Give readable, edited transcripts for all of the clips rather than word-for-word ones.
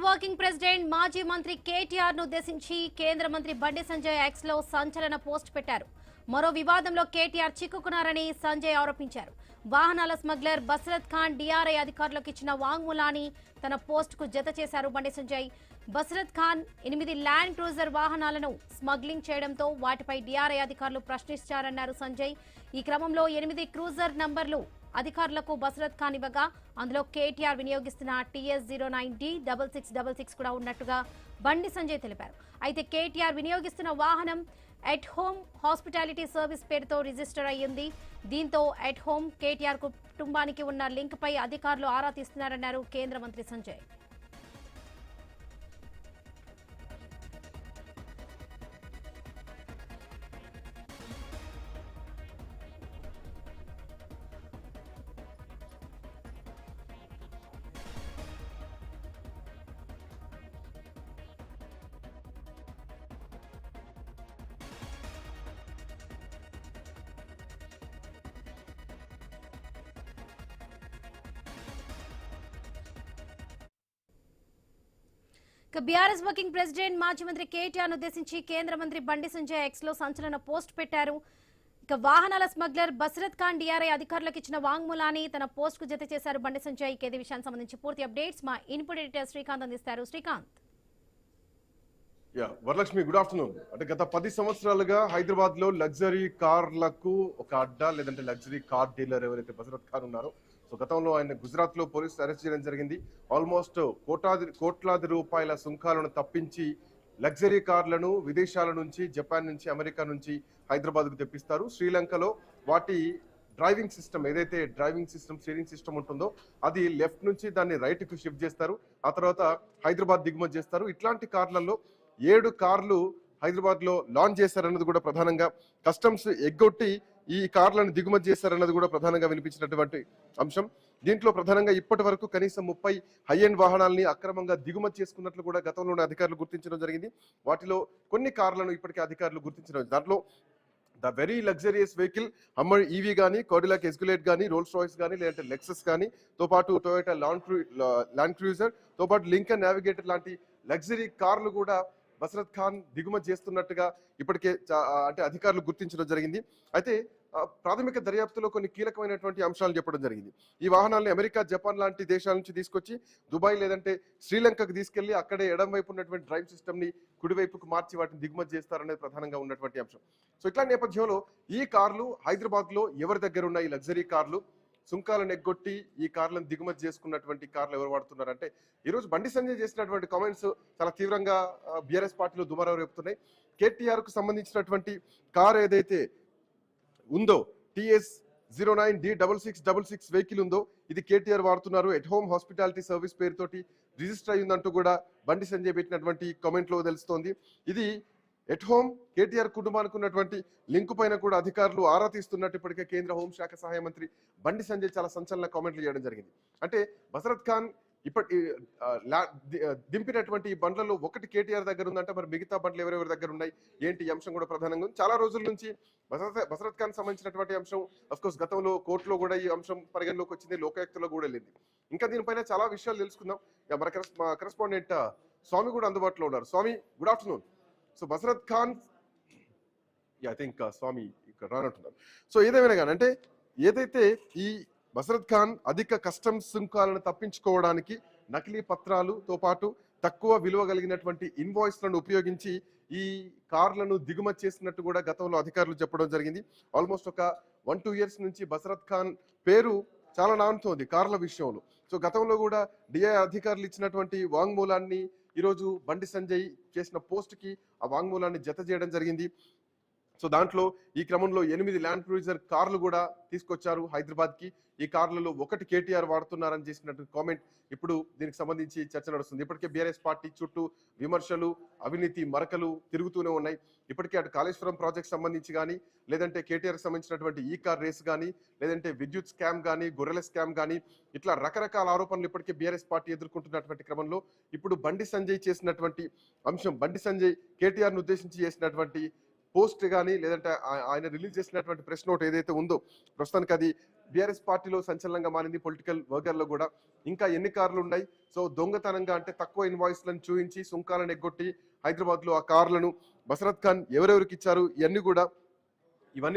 Working president మాజీ మంత్రి కేటీఆర్ ను ఉద్దేశించి కేంద్ర మంత్రి బండి సంజయ్ ఎక్స్ లో సంచలన పోస్ట్ పెట్టారు. మరో వివాదంలో కేటీఆర్ చిక్కుకున్నారని సంజయ్ ఆరోపించారు. వాహనాల స్మగ్లర్ బసరత్ ఖాన్ డీఆర్ఐ అధికారులకు ఇచ్చిన వాంగ్మూలాన్ని తన పోస్ట్ కు జత చేశారు బండి సంజయ్. బసరత్ ఖాన్ 8 ల్యాండ్ క్రూజర్ వాహనాలను స్మగ్లింగ్ చేయడంతో వాటిపై డీఆర్ఐ అధికారులు ప్రశ్నించారన్నారు సంజయ్. ఈ క్రమంలో 8 క్రూజర్ నంబర్లు అధికారులకు బసరత్ ఖాన్ ఇవ్వగా అందులో కేటీఆర్ వినియోగిస్తున్న TS09D6666 కూడా ఉన్నట్టుగా బండి సంజయ్ తెలిపారు. అయితే కేటీఆర్ వినియోగిస్తున్న వాహనం ఎట్ హోమ్ హాస్పిటాలిటీ సర్వీస్ పేరుతో రిజిస్టర్ అయ్యింది. దీంతో ఎట్ హోమ్ కేటీఆర్ కుటుంబానికి ఉన్న లింక్ పై అధికారులు ఆరా తీస్తున్నారన్నారు కేంద్ర మంత్రి సంజయ్. బీఆర్ఎస్ వర్కింగ్ ప్రెసిడెంట్ మాజీ మంత్రి కేటీఆర్ ను ఉద్దేశించి కేంద్ర మంత్రి బండి సంజయ్ ఎక్స్ లో సంచలన పోస్ట్ పెట్టారు. వాహనాల స్మగ్లర్ బసరత్ ఖాన్ డీఆర్ఐ అధికారులకు ఇచ్చిన వాంగ్మూలాన్ని తన పోస్ట్ కు జత చేశారు బండి సంజయ్. ఇదే విషయానికి సంబంధించి పూర్తి అప్డేట్స్ మా ఇన్పుట్ ఎడిటర్ శ్రీకాంత్ అందిస్తారు. శ్రీకాంత్. Varalakshmi, good afternoon. అంటే గత 10 సంవత్సరాలుగా హైదరాబాద్ లో లగ్జరీ కార్లకు ఒక అడ్డా, లేదంటే లగ్జరీ కార్ డీలర్ ఎవరైతే బసరత్ ఖాన్ ఉన్నారో, సో గతంలో ఆయన గుజరాత్ లో పోలీసులు అరెస్ట్ చేయడం జరిగింది. ఆల్మోస్ట్ కోట్లాది రూపాయల సుంకాలను తప్పించి లగ్జరీ కార్లను విదేశాల నుంచి, జపాన్ నుంచి, అమెరికా నుంచి హైదరాబాద్ కు తెప్పిస్తారు. శ్రీలంకలో వాటి డ్రైవింగ్ సిస్టమ్, ఏదైతే డ్రైవింగ్ సిస్టమ్, స్టీరింగ్ సిస్టమ్ ఉంటుందో అది లెఫ్ట్ నుంచి దాన్ని రైట్ కు షిఫ్ట్ చేస్తారు. ఆ తర్వాత హైదరాబాద్ దిగుమతి చేస్తారు. ఇట్లాంటి కార్లలో 7 కార్లు హైదరాబాద్ లో లాంచ్ చేశారన్నది కూడా ప్రధానంగా, కస్టమ్స్ ఎగ్గొట్టి ఈ కార్లను దిగుమతి చేశారన్నది కూడా ప్రధానంగా వినిపించినటువంటి అంశం. దీంట్లో ప్రధానంగా ఇప్పటి వరకు కనీసం 30 హై ఎండ్ వాహనాలని అక్రమంగా దిగుమతి చేసుకున్నట్లు కూడా గతంలోనే అధికారులు గుర్తించడం జరిగింది. వాటిలో కొన్ని కార్లను ఇప్పటికే అధికారులు గుర్తించడం, దాంట్లో the very luxurious vehicle hammer EV కానీ, కోడిలాక్ ఎస్కులేట్ కానీ, రోల్స్ రాయిస్ కానీ, లేదంటే లెక్సస్ కానీ, తో పాటు టొయోటా ల్యాండ్ క్రూజర్, తో పాటు లింకన్ నావిగేటర్ లాంటి లగ్జరీ కార్లు కూడా బసరత్ ఖాన్ దిగుమతి చేస్తున్నట్టుగా ఇప్పటికే అంటే అధికారులు గుర్తించడం జరిగింది. అయితే ప్రాథమిక దర్యాప్తులో కొన్ని కీలకమైనటువంటి అంశాలు చెప్పడం జరిగింది. ఈ వాహనాలను అమెరికా, జపాన్ లాంటి దేశాల నుంచి తీసుకొచ్చి దుబాయ్ లేదంటే శ్రీలంకకు తీసుకెళ్లి అక్కడే ఎడం వైపు ఉన్నటువంటి డ్రైవ్ సిస్టమ్ ని కుడివైపుకు మార్చి వాటిని దిగుమతి చేస్తారనేది ప్రధానంగా ఉన్నటువంటి అంశం. సో ఇట్లాంటి నేపథ్యంలో ఈ కార్లు హైదరాబాద్ లో ఎవరి దగ్గర ఉన్న ఈ లగ్జరీ కార్లు, సుంకాలను ఎగ్గొట్టి ఈ కార్లను దిగుమతి చేసుకున్నటువంటి కార్లు ఎవరు వాడుతున్నారంటే, ఈరోజు బండి సంజయ్ చేసినటువంటి కామెంట్స్ చాలా తీవ్రంగా బీఆర్ఎస్ పార్టీలో దుమారం రేపుతున్నాయి. కేటీఆర్ కు సంబంధించినటువంటి కార్ ఏదైతే ఉందో, TS09D6666 వెహికల్ ఉందో, ఇది కేటీఆర్ వాడుతున్నారు. ఎట్ హోమ్ హాస్పిటాలిటీ సర్వీస్ పేరుతోటి రిజిస్టర్ అయ్యిందంటూ కూడా బండి సంజయ్ పెట్టినటువంటి కామెంట్ లో తెలుస్తోంది. ఇది ఎట్ హోమ్ కేటీఆర్ కుటుంబానికి ఉన్నటువంటి లింకు పైన కూడా అధికారులు ఆరా తీస్తున్నట్టు ఇప్పటికే కేంద్ర హోంశాఖ సహాయ మంత్రి బండి సంజయ్ చాలా సంచలన కామెంట్లు చేయడం జరిగింది. అంటే బసరత్ ఖాన్ దింపినటువంటి ఈ బండ్లలో ఒకటి కేటీఆర్ దగ్గర ఉందంటే, మరి మిగతా బండ్లు ఎవరెవరి దగ్గర ఉన్నాయి ఏంటి, ఈ అంశం కూడా ప్రధానంగా ఉంది. చాలా రోజుల నుంచి బసరత్ ఖాన్ సంబంధించినటువంటి అంశం అఫ్కోర్స్ గతంలో కోర్టులో కూడా ఈ అంశం పరిగణలోకి వచ్చింది, లోకాయుక్తలో కూడా వెళ్ళింది. ఇంకా దీనిపైన చాలా విషయాలు తెలుసుకుందాం. మా కరెస్పాండెంట్ స్వామి కూడా అందుబాటులో ఉన్నారు. Swamy, good afternoon. So Basarat Khan, I think Swamy ఇక్కడ రానట్టున్నారు. సో ఏదేమైనా కానీ, అంటే ఏదైతే ఈ బసరత్ ఖాన్ అధిక కస్టమ్స్ సుంకాలను తప్పించుకోవడానికి నకిలీ పత్రాలతో పాటు తక్కువ విలువ కలిగినటువంటి ఇన్వాయిస్లను ఉపయోగించి ఈ కార్లను దిగుమతి చేసినట్టు కూడా గతంలో అధికారులు చెప్పడం జరిగింది. ఆల్మోస్ట్ ఒక 1-2 ఇయర్స్ నుంచి బసరత్ ఖాన్ పేరు చాలా నానుతోంది కార్ల విషయంలో. సో గతంలో కూడా డిఐ అధికారులు ఇచ్చినటువంటి వాంగ్మూలాన్ని ఈరోజు బండి సంజయ్ చేసిన పోస్ట్ కి ఆ వాంగ్మూలాన్ని జత చేయడం జరిగింది. సో దాంట్లో ఈ క్రమంలో 8 ల్యాండ్ క్రూజర్ కార్లు కూడా తీసుకొచ్చారు హైదరాబాద్ కి. ఈ కార్లలో ఒకటి కేటీఆర్ వాడుతున్నారని చేసినట్టు కామెంట్ ఇప్పుడు దీనికి సంబంధించి చర్చ నడుస్తుంది. ఇప్పటికే బీఆర్ఎస్ పార్టీ చుట్టూ విమర్శలు, అవినీతి మరకలు తిరుగుతూనే ఉన్నాయి. ఇప్పటికే అటు కాళేశ్వరం ప్రాజెక్ట్ సంబంధించి కానీ, లేదంటే కేటీఆర్ సంబంధించినటువంటి ఈ కార్ రేస్ కానీ, లేదంటే విద్యుత్ స్కామ్ కానీ, గొర్రెల స్కామ్ కానీ, ఇట్లా రకరకాల ఆరోపణలు ఇప్పటికే బీఆర్ఎస్ పార్టీ ఎదుర్కొంటున్నటువంటి క్రమంలో ఇప్పుడు బండి సంజయ్ చేసినటువంటి అంశం, బండి సంజయ్ కేటీఆర్ ను ఉద్దేశించి చేసినటువంటి పోస్ట్ కానీ, లేదంటే ఆయన రిలీజ్ చేసినటువంటి ప్రెస్ నోట్ ఏదైతే ఉందో, ప్రస్తుతానికి అది బీఆర్ఎస్ పార్టీలో సంచలనంగా మారింది, పొలిటికల్ వర్గాల్లో కూడా. ఇంకా ఎన్ని కార్లు ఉన్నాయి, సో దొంగతనంగా అంటే తక్కువ ఇన్వాయిస్లను చూపించి సుంకాలను ఎగ్గొట్టి హైదరాబాద్ లో ఆ కార్లను బసరత్ ఖాన్ ఎవరెవరికి ఇచ్చారు, ఇవన్నీ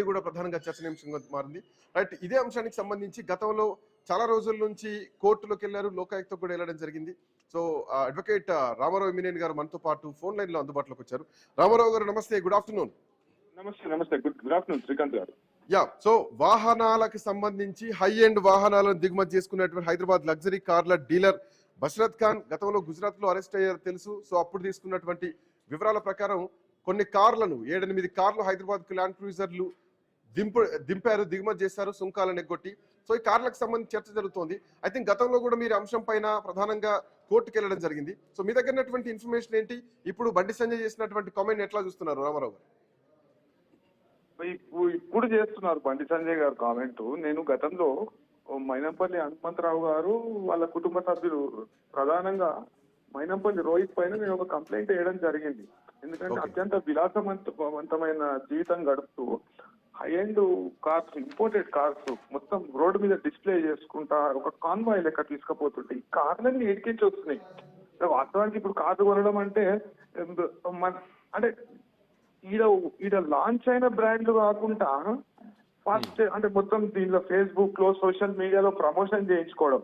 కూడా ప్రధానంగా చర్చనీయాంశంగా మారింది. రైట్, ఇదే అంశానికి సంబంధించి గతంలో చాలా రోజుల నుంచి కోర్టులోకి వెళ్ళారు, లోకాయుక్త కూడా వెళ్ళడం జరిగింది. సో అడ్వకేట్ రామారావు ఎమ్మినేని గారు మనతో పాటు ఫోన్ లైన్ లో అందుబాటులోకి వచ్చారు. రామారావు గారు నమస్తే, గుడ్ ఆఫ్టర్నూన్. నమస్తే గుడ్ ఆఫ్టర్నూన్ శ్రీకాంత్ గారు. సో వాహనాలకు సంబంధించి హై ఎండ్ వాహనాలను దిగుమతి చేసుకున్నటువంటి హైదరాబాద్ లగ్జరీ కార్ల డీలర్ బసరత్ ఖాన్ గతంలో గుజరాత్ లో అరెస్ట్ అయ్యారు తెలుసు. సో అప్పుడు తీసుకున్నటువంటి వివరాల ప్రకారం కొన్ని కార్లను 7-8 కార్లు హైదరాబాద్ కు ల్యాండ్ క్రూజర్లు దింపారు, దిగుమతి చేశారు సుంకాలను ఎగ్గొట్టి. సో ఈ కార్లకు సంబంధించి చర్చ జరుగుతోంది. ఐ థింక్ గతంలో కూడా మీరు అంశం పైన ప్రధానంగా కోర్టుకు వెళ్ళడం జరిగింది. సో మీ దగ్గర ఉన్నటువంటి ఇన్ఫర్మేషన్ ఏంటి, ఇప్పుడు బండి సంజయ్ చేసినటువంటి కామెంట్ ఎట్లా చూస్తున్నారు రామారావు గారు? ఇప్పుడు చేస్తున్నారు బండి సంజయ్ గారు కామెంట్. నేను గతంలో మైనంపల్లి హనుమంతరావు గారు వాళ్ళ కుటుంబ సభ్యులు ప్రధానంగా మైనంపల్లి రోహిత్ పైన నేను ఒక కంప్లైంట్ వేయడం జరిగింది. ఎందుకంటే అత్యంత విలాసవంతమైన జీవితం గడుపుతూ high end cars, imported cars మొత్తం రోడ్డు మీద డిస్ప్లే చేసుకుంటా ఒక కాన్వాయ్ లెక్క తీసుకుపోతుంటే ఈ కార్లన్నీ ఎడికించి వస్తున్నాయి. వాస్తవానికి ఇప్పుడు కార్లు కొనడం అంటే అంటే ఈడ లాంచ్ అయిన బ్రాండ్లు కాకుండా ఫస్ట్ అంటే మొత్తం దీనిలో ఫేస్బుక్ లో సోషల్ మీడియాలో ప్రమోషన్ చేయించుకొని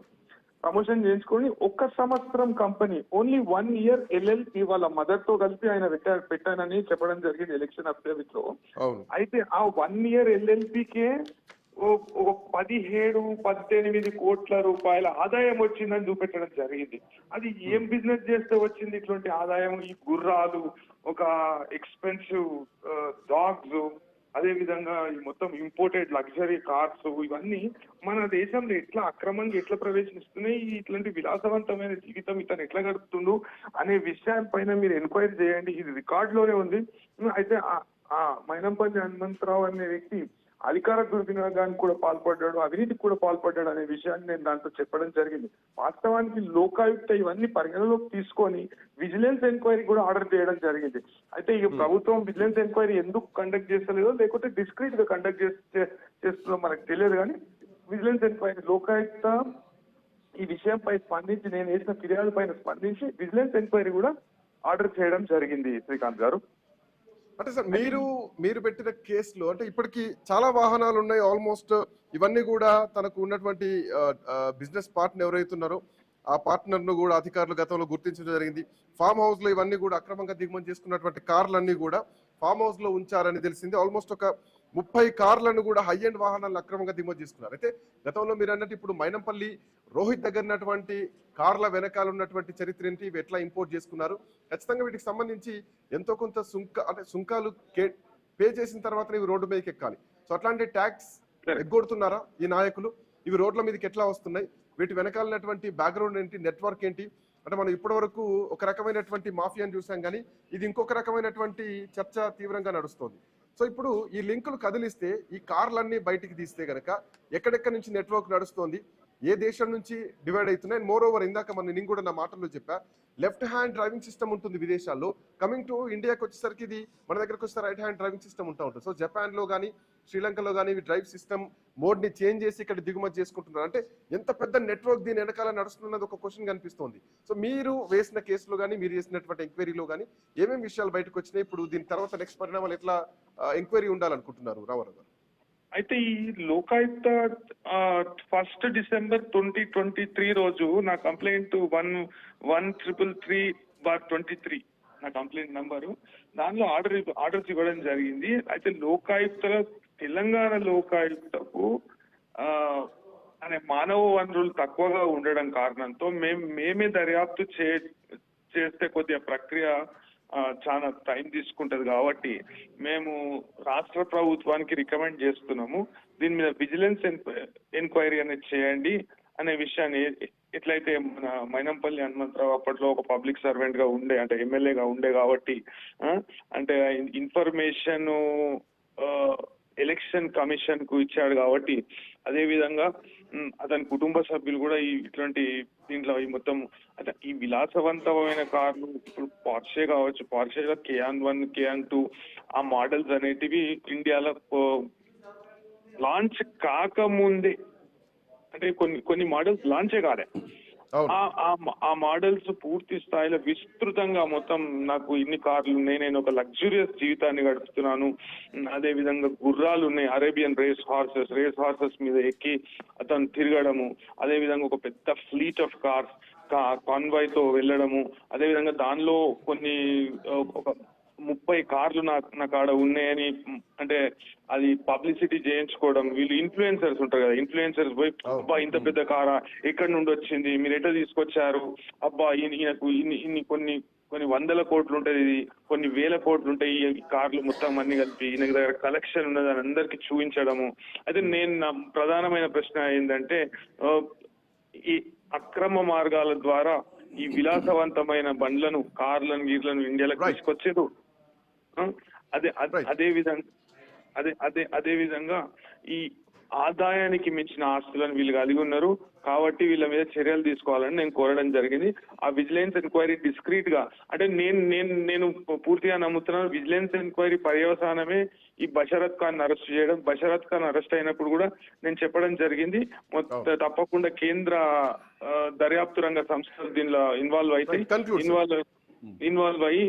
1 సంవత్సరం కంపెనీ, ఓన్లీ 1 year LLP వాళ్ళ మదర్ తో కలిపి ఆయన పెట్టానని చెప్పడం జరిగింది ఎలక్షన్ అఫిడవిట్ లో. అయితే ఆ 1 year LLPకే 17-18 కోట్ల రూపాయల ఆదాయం వచ్చిందని చూపెట్టడం జరిగింది. అది ఏం బిజినెస్ చేస్తే వచ్చింది ఇటువంటి ఆదాయం? ఈ గుర్రాలు, ఒక ఎక్స్పెన్సివ్ డాగ్స్, అదే విధంగా ఈ మొత్తం ఇంపోర్టెడ్ లగ్జరీ కార్స్, ఇవన్నీ మన దేశంలో ఎట్లా అక్రమంగా ఎట్లా ప్రవేశిస్తున్నాయి, ఇట్లాంటి విలాసవంతమైన జీవితం ఇతను ఎట్లా గడుపుతుండు అనే విషయం పైన మీరు ఎంక్వైరీ చేయండి. ఇది రికార్డ్ లోనే ఉంది. అయితే ఆ మైనంపల్లి హనుమంతరావు అనే వ్యక్తి అధికార దుర్వినియోగానికి కూడా పాల్పడ్డాడు, అవినీతికి కూడా పాల్పడ్డాడు అనే విషయాన్ని నేను దాంట్లో చెప్పడం జరిగింది. వాస్తవానికి లోకాయుక్త ఇవన్నీ పరిగణలోకి తీసుకొని విజిలెన్స్ ఎంక్వైరీ కూడా ఆర్డర్ చేయడం జరిగింది. అయితే ఈ ప్రభుత్వం విజిలెన్స్ ఎంక్వైరీ ఎందుకు కండక్ట్ చేస్తలేదో, లేకపోతే డిస్క్రీట్ గా కండక్ట్ చేస్తుందో మనకు తెలియదు. కానీ విజిలెన్స్ ఎంక్వైరీ లోకాయుక్త ఈ విషయంపై స్పందించి, నేను వేసిన ఫిర్యాదు పైన స్పందించి విజిలెన్స్ ఎంక్వైరీ కూడా ఆర్డర్ చేయడం జరిగింది శ్రీకాంత్ గారు. అంటే సార్ మీరు పెట్టిన కేసులో అంటే ఇప్పటికి చాలా వాహనాలు ఉన్నాయి ఆల్మోస్ట్. ఇవన్నీ కూడా తనకు ఉన్నటువంటి బిజినెస్ పార్ట్నర్ ఎవరైతే ఉన్నారో ఆ పార్ట్నర్ ను కూడా అధికారులు గతంలో గుర్తించడం జరిగింది. ఫామ్ హౌస్ లో ఇవన్నీ కూడా అక్రమంగా దిగుమతి చేసుకున్నటువంటి కార్లన్నీ కూడా ఫామ్ హౌస్ లో ఉంచారని తెలిసింది. ఆల్మోస్ట్ ఒక 30 కార్లను కూడా హై ఎండ్ వాహనాలను అక్రమంగా దిగుమతి చేసుకున్నారు. అయితే గతంలో మీరు అన్నట్టు ఇప్పుడు మైనంపల్లి రోహిత్ దగ్గర ఉన్నటువంటి కార్ల వెనకాల ఉన్నటువంటి చరిత్ర ఏంటి, ఇవి ఎట్లా ఇంపోర్ట్ చేసుకున్నారు, ఖచ్చితంగా వీటికి సంబంధించి ఎంతో కొంత సుంకాలు పే చేసిన తర్వాత ఇవి రోడ్డు మీదకి ఎక్కాలి. సో అట్లాంటి ట్యాక్స్ ఎగ్గొడుతున్నారా ఈ నాయకులు? ఇవి రోడ్ల మీదకి ఎట్లా వస్తున్నాయి, వీటి వెనకాలన్నటువంటి బ్యాక్గ్రౌండ్ ఏంటి, నెట్వర్క్ ఏంటి? అంటే మనం ఇప్పటి వరకు ఒక రకమైనటువంటి మాఫియాని చూసాం, కానీ ఇది ఇంకొక రకమైనటువంటి చర్చ తీవ్రంగా నడుస్తోంది. సో ఇప్పుడు ఈ లింకులు కదిలిస్తే, ఈ కార్లన్నీ బయటికి తీస్తే గనక ఎక్కడెక్కడి నుంచి నెట్వర్క్ నడుస్తోంది, ఏ దేశం నుంచి డివైడ్ అవుతున్నాయి? అండ్ మోర్ ఓవర్, ఇందాక నేను కూడా నా మాటల్లో చెప్పా, లెఫ్ట్ హ్యాండ్ డ్రైవింగ్ సిస్టమ్ ఉంటుంది విదేశాల్లో, కమింగ్ టు ఇండియాకి వచ్చేసరికి ఇది మన దగ్గరకు వస్తే రైట్ హ్యాండ్ డ్రైవింగ్ సిస్టమ్ ఉంటుంది. సో జపాన్ లో కానీ శ్రీలంకలో కానీ డ్రైవ్ సిస్టమ్ మోడ్ ని చేంజ్ చేసి ఇక్కడ దిగుమతి చేసుకుంటున్నారు. అంటే ఎంత పెద్ద నెట్వర్క్ దీని వెనకాల నడుస్తున్నది ఒక క్వశ్చన్ కనిపిస్తోంది. సో మీరు వేసిన కేసులో కానీ మీరు చేసినటువంటి ఎంక్వైరీలో కానీ ఏమేమి విషయాలు బయటకు వచ్చినాయి? ఇప్పుడు దీని తర్వాత నెక్స్ట్ పరిణామాలు ఎట్లా ఎంక్వైరీ ఉండాలనుకుంటున్నారు రామారావు గారు? అయితే ఈ లోకాయుక్త 1 December 2023 రోజు నా కంప్లైంట్ 13333 నా కంప్లైంట్ నంబరు, దానిలో ఆర్డర్స్ ఇవ్వడం జరిగింది. అయితే లోకాయుక్తలో తెలంగాణ లోకాయుక్తకు అనే మానవ వనరులు తక్కువగా ఉండడం కారణంతో మేమే దర్యాప్తు చేస్తే కొద్దిగా ప్రక్రియ చాలా టైం తీసుకుంటది. కాబట్టి మేము రాష్ట్ర ప్రభుత్వానికి రికమెండ్ చేస్తున్నాము, దీని మీద విజిలెన్స్ ఎంక్వైరీ అనేది చేయండి అనే విషయాన్ని. ఎట్లయితే మన మైనంపల్లి హనుమంతరావు అప్పట్లో ఒక పబ్లిక్ సర్వెంట్ గా ఉండే, అంటే ఎమ్మెల్యేగా ఉండే కాబట్టి, అంటే ఇన్ఫర్మేషన్ ఎలక్షన్ కమిషన్ కు ఇచ్చాడు కాబట్టి, అదే విధంగా అతని కుటుంబ సభ్యులు కూడా ఇట్లాంటి దీంట్లో ఈ మొత్తం ఈ విలాసవంతమైన కార్లు, ఇప్పుడు పార్షే కావచ్చు, పార్షేలో కేయాన్ 1 కేయాన్ 2 ఆ మోడల్స్ అనేటివి ఇండియాలో లాంచ్ కాకముందే అంటే కొన్ని మోడల్స్ లాంచే కాలే. ఆ మోడల్స్ పూర్తి స్థాయిలో విస్తృతంగా మొత్తం నాకు ఇన్ని కార్లు ఉన్నాయి, నేను ఒక లగ్జూరియస్ జీవితాన్ని గడుపుతున్నాను, అదే విధంగా గుర్రాలు ఉన్నాయి, అరేబియన్ రేస్ హార్సెస్ మీద ఎక్కి అతను తిరగడము, అదే విధంగా ఒక పెద్ద ఫ్లీట్ ఆఫ్ కార్స్ కాన్వాయ్ తో వెళ్ళడము, అదే విధంగా దానిలో కొన్ని ఒక 30 కార్లు నా కాడ ఉన్నాయని అంటే అది పబ్లిసిటీ చేయించుకోవడం. వీళ్ళు ఇన్ఫ్లుయెన్సర్స్ ఉంటారు కదా, ఇన్ఫ్లుయెన్సర్స్ పోయి అబ్బా ఇంత పెద్ద కారా ఎక్కడి నుండి వచ్చింది, మీరు ఎట్లా తీసుకొచ్చారు, అబ్బా ఈయనకు ఇన్ని కొన్ని వందల కోట్లు ఉంటాయి, ఇది కొన్ని వేల కోట్లు ఉంటాయి ఈ కార్లు మొత్తం అన్ని కలిపి, ఈయన దగ్గర కలెక్షన్ ఉన్నదని అందరికి చూపించడము. అయితే నా ప్రధానమైన ప్రశ్న ఏంటంటే ఈ అక్రమ మార్గాల ద్వారా ఈ విలాసవంతమైన బండ్లను గీర్లను ఇండియాలోకి తీసుకొచ్చేది. అదే విధంగా ఈ ఆదాయానికి మించిన ఆస్తులను వీళ్ళు కలిగి ఉన్నారు కాబట్టి వీళ్ళ మీద చర్యలు తీసుకోవాలని నేను కోరడం జరిగింది. ఆ విజిలెన్స్ ఎంక్వైరీ డిస్క్రీట్ గా అంటే నేను పూర్తిగా నమ్ముతున్నాను విజిలెన్స్ ఎంక్వైరీ పర్యవసానమే ఈ బషరత్ ఖాన్ అరెస్ట్ చేయడం. బషరత్ ఖాన్ అరెస్ట్ అయినప్పుడు కూడా నేను చెప్పడం జరిగింది తప్పకుండా కేంద్ర దర్యాప్తు రంగ సంస్థలు దీనిలో ఇన్వాల్వ్ అయ్యి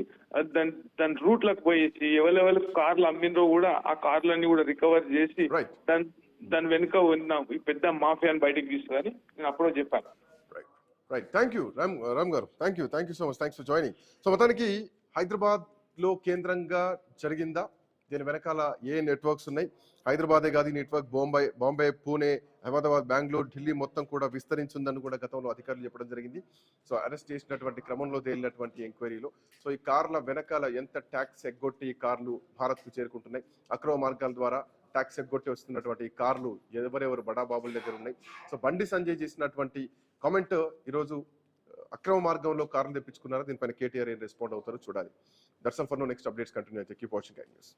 దాని రూట్లకు పోయేసి ఎవరెవరు కార్లు అమ్మినరో కూడా ఆ కార్లన్నీ కూడా రికవర్ చేసి దాని వెనుక ఉన్న పెద్ద మాఫియాని బయటకు తీస్తుందని నేను అప్పుడే చెప్పాను. రైట్, థ్యాంక్ యూ రామ్ గారు, thank you so much, thanks for joining. So మొత్తానికి హైదరాబాద్ లో కేంద్రంగా జరిగిందా, దీని వెనకాల ఏ నెట్వర్క్స్ ఉన్నాయి, హైదరాబాదే కాదు ఈ నెట్వర్క్ బాంబే, పూణే, అహ్మదాబాద్, బెంగళూరు, ఢిల్లీ మొత్తం కూడా విస్తరించిందని కూడా గతంలో అధికారులు చెప్పడం జరిగింది. సో అరెస్ట్ చేసినటువంటి క్రమంలో తేలినటువంటి ఎంక్వైరీలో సో ఈ కార్ల వెనకాల ఎంత ట్యాక్స్ ఎగ్గొట్టి ఈ కార్లు భారత్కు చేరుకుంటున్నాయి, అక్రమ మార్గాల ద్వారా ట్యాక్స్ ఎగ్గొట్టి వస్తున్నటువంటి కార్లు ఎవరెవరు బడాబాబుల దగ్గర ఉన్నాయి. సో బండి సంజయ్ చేసినటువంటి కామెంట్ ఈరోజు అక్రమ మార్గంలో కార్లు తెప్పించుకున్నారా, దీనిపైన కేటీఆర్ ఏం రెస్పాండ్ అవుతారో చూడాలి. That's all for now. Next updates continue అయితే కీప్ వాచింగ్ ఐ న్యూస్.